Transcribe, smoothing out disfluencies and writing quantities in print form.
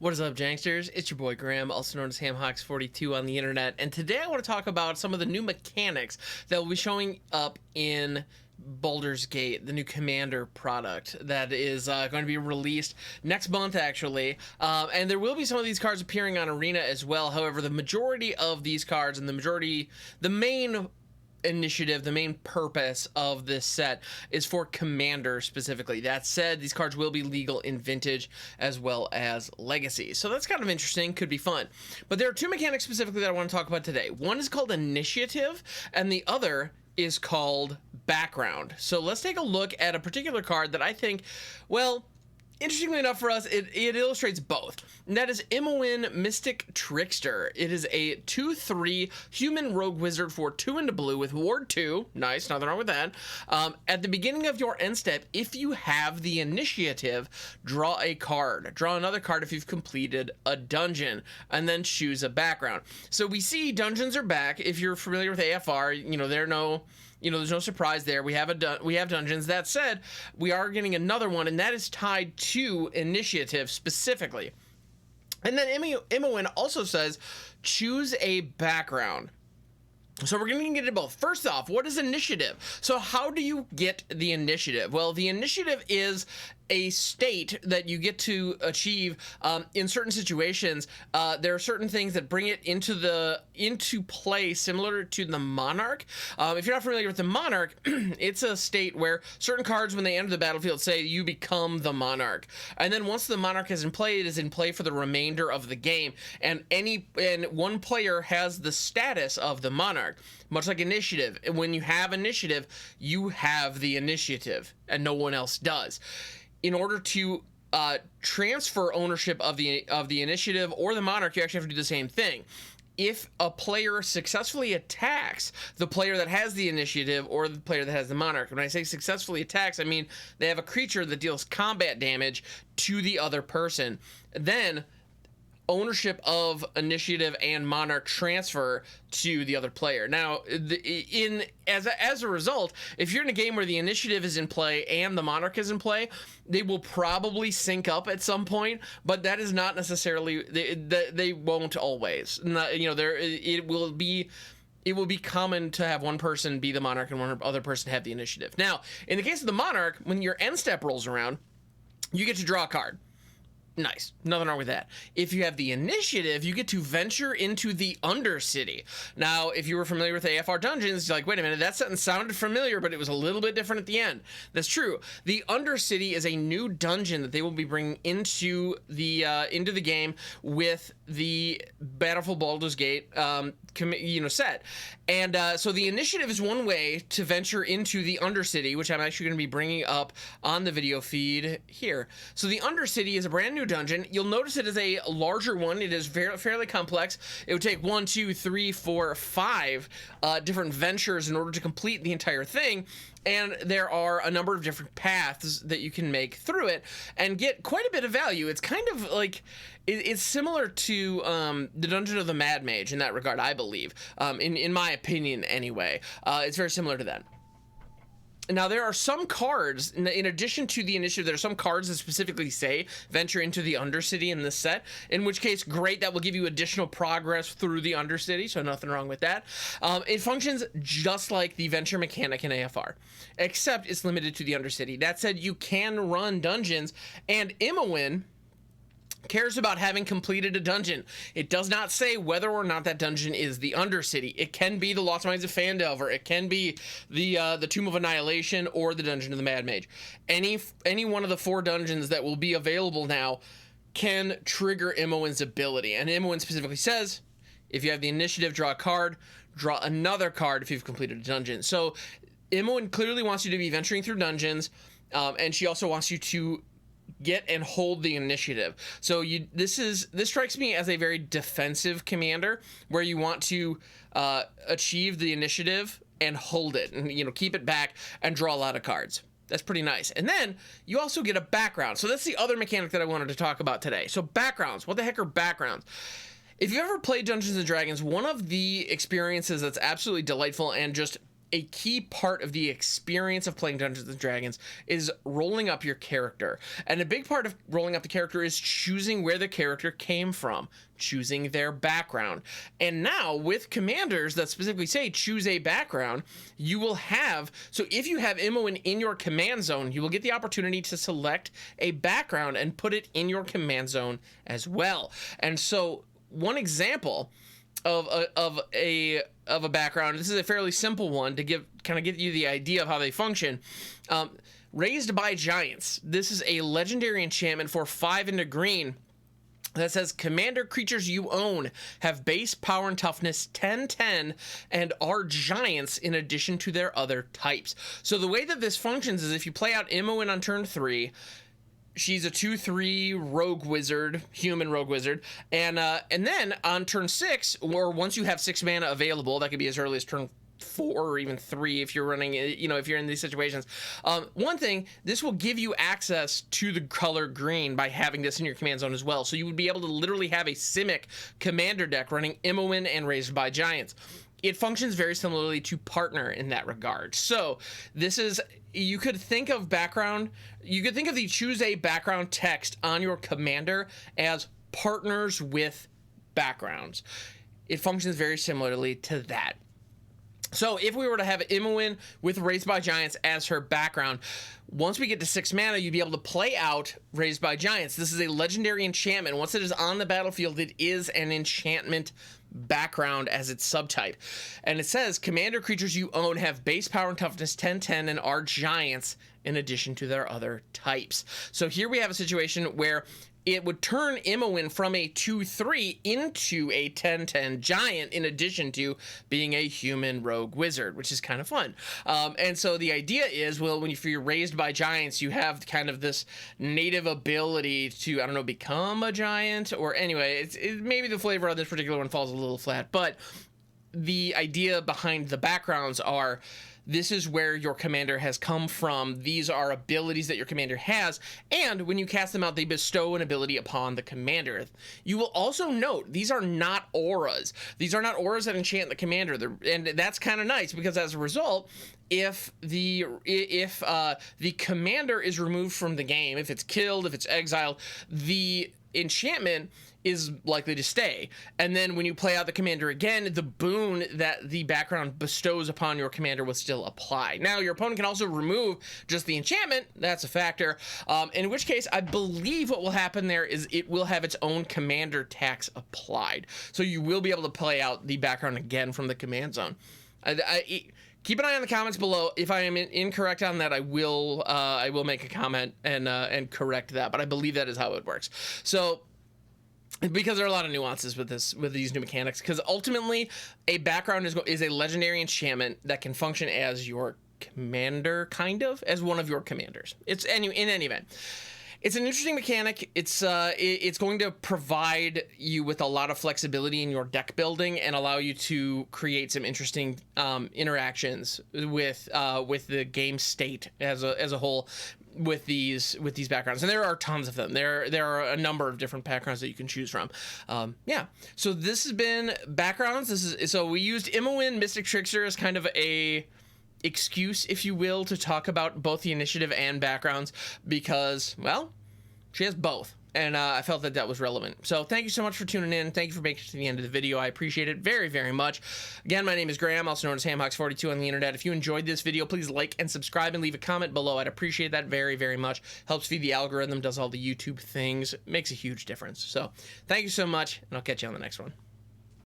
What is up, Janksters? It's your boy Graham, also known as HamHawks42 on the internet, and today I want to talk about some of the new mechanics that will be showing up in Baldur's Gate, the new Commander product that is going to be released next month, actually. And there will be some of these cards appearing on Arena as well. However, the majority of these cards and the main initiative, the main purpose of this set is for Commander specifically. That said, these cards will be legal in Vintage as well as Legacy, so that's kind of interesting, could be fun. But there are two mechanics specifically that I want to talk about today. One is called Initiative and the other is called Background. So let's take a look at a particular card that I think, well, interestingly enough for us, it illustrates both. And that is Imoen Mystic Trickster. It is a 2/3 human rogue wizard for 2 into blue with Ward 2. Nice, nothing wrong with that. At the beginning of your end step, if you have the initiative, draw a card. Draw another card if you've completed a dungeon, and then choose a background. So we see dungeons are back. If you're familiar with AFR, there's no surprise there. We have dungeons. That said, we are getting another one, and that is tied to initiative specifically. And then Imoen also says, choose a background. So we're going to get into both. First off, what is initiative? So how do you get the initiative? Well, the initiative is a state that you get to achieve in certain situations. There are certain things that bring it into play, similar to the Monarch. If you're not familiar with the Monarch, it's a state where certain cards, when they enter the battlefield, say you become the Monarch, and then once the Monarch is in play, it is in play for the remainder of the game. And one player has the status of the Monarch, much like initiative. And when you have initiative, you have the initiative, and no one else does. In order to transfer ownership of the initiative or the Monarch, you actually have to do the same thing. If a player successfully attacks the player that has the initiative or the player that has the Monarch, when I say successfully attacks, I mean they have a creature that deals combat damage to the other person, then ownership of initiative and Monarch transfer to the other player. Now, as a result, if you're in a game where the initiative is in play and the Monarch is in play, they will probably sync up at some point, but that is not necessarily, they won't always. It will be common to have one person be the Monarch and one other person have the initiative. Now, in the case of the Monarch, when your end step rolls around, you get to draw a card. Nice. Nothing wrong with that. If you have the initiative, you get to venture into the Undercity. Now, if you were familiar with AFR dungeons, you're like, wait a minute, that sentence sounded familiar, but it was a little bit different at the end. That's true. The Undercity is a new dungeon that they will be bringing into the game with the Battle for Baldur's Gate set. And so the initiative is one way to venture into the Undercity, which I'm actually going to be bringing up on the video feed here. So the Undercity is a brand new dungeon. You'll notice it is a larger one. It is fairly complex. It would take 1, 2, 3, 4, 5 different ventures in order to complete the entire thing. And there are a number of different paths that you can make through it and get quite a bit of value. It's kind of like, it's similar to the Dungeon of the Mad Mage in that regard, I believe, in my opinion anyway. It's very similar to that. Now, there are some cards, in addition to the initiative, there are some cards that specifically say venture into the Undercity in this set, in which case, great, that will give you additional progress through the Undercity, so nothing wrong with that. It functions just like the venture mechanic in AFR, except it's limited to the Undercity. That said, you can run dungeons, and Imoen cares about having completed a dungeon. It does not say whether or not that dungeon is the Undercity. It can be the Lost Mines of Phandelver. It can be the Tomb of Annihilation or the Dungeon of the Mad Mage. Any one of the 4 dungeons that will be available now can trigger Imoen's ability. And Imoen specifically says, if you have the initiative, draw a card. Draw another card if you've completed a dungeon. So Imoen clearly wants you to be venturing through dungeons, and she also wants you to get and hold the initiative. So this strikes me as a very defensive commander, where you want to achieve the initiative and hold it, and keep it back and draw a lot of cards. That's pretty nice. And then you also get a background. So that's the other mechanic that I wanted to talk about today. So backgrounds. What the heck are backgrounds? If you've ever played Dungeons & Dragons, one of the experiences that's absolutely delightful and just a key part of the experience of playing Dungeons and Dragons is rolling up your character. And a big part of rolling up the character is choosing where the character came from, choosing their background. And now with commanders that specifically say choose a background, you will have, so if you have Imoen in your command zone, you will get the opportunity to select a background and put it in your command zone as well. And so one example of a background, this is a fairly simple one to get you the idea of how they function. Raised by Giants. This is a legendary enchantment for 5 into green that says commander creatures you own have base power and toughness 10/10 and are giants in addition to their other types. So the way that this functions is if you play out Imoen on turn 3, she's a 2/3 rogue wizard, human rogue wizard, and then on turn 6, or once you have 6 mana available, that could be as early as turn 4 or even 3 if you're running, if you're in these situations. One thing, this will give you access to the color green by having this in your command zone as well. So you would be able to literally have a Simic commander deck running Imoen and Raised by Giants. It functions very similarly to Partner in that regard. So this is, you could think of the choose a background text on your commander as partners with backgrounds. It functions very similarly to that. So if we were to have Imoen with Raised by Giants as her background, once we get to 6 mana, you'd be able to play out Raised by Giants. This is a legendary enchantment. Once it is on the battlefield, it is an enchantment background as its subtype. And it says, commander creatures you own have base power and toughness 10/10 and are giants in addition to their other types. So here we have a situation where it would turn Imoen from a 2/3 into a 10/10 giant in addition to being a human rogue wizard, which is kind of fun. And so the idea is, well, if you're raised by giants, you have kind of this native ability to, I don't know, become a giant, or anyway, maybe the flavor of this particular one falls a little flat, but the idea behind the backgrounds are, this is where your commander has come from. These are abilities that your commander has, and when you cast them out, they bestow an ability upon the commander. You will also note these are not auras. These are not auras that enchant the commander, and that's kind of nice because as a result, if the commander is removed from the game, if it's killed, if it's exiled, the enchantment is likely to stay. And then when you play out the commander again, the boon that the background bestows upon your commander will still apply. Now, your opponent can also remove just the enchantment. That's a factor. In which case, I believe what will happen there is it will have its own commander tax applied. So you will be able to play out the background again from the command zone. Keep an eye on the comments below. If I am incorrect on that, I will make a comment and correct that. But I believe that is how it works. So, because there are a lot of nuances with these new mechanics, because ultimately a background is a legendary enchantment that can function as your commander, kind of as one of your commanders. In any event, it's an interesting mechanic. It's going to provide you with a lot of flexibility in your deck building and allow you to create some interesting interactions with the game state as a whole with these backgrounds. And there are tons of them. There are a number of different backgrounds that you can choose from. Yeah. So this has been backgrounds. So we used Imoen Mystic Trickster as kind of a excuse, if you will, to talk about both the initiative and backgrounds because, well, she has both. And I felt that was relevant. So thank you so much for tuning in. Thank you for making it to the end of the video. I appreciate it very, very much. Again, my name is Graham, also known as HamHawks42 on the internet. If you enjoyed this video, please like and subscribe and leave a comment below. I'd appreciate that very, very much. Helps feed the algorithm, does all the YouTube things. Makes a huge difference. So thank you so much, and I'll catch you on the next one.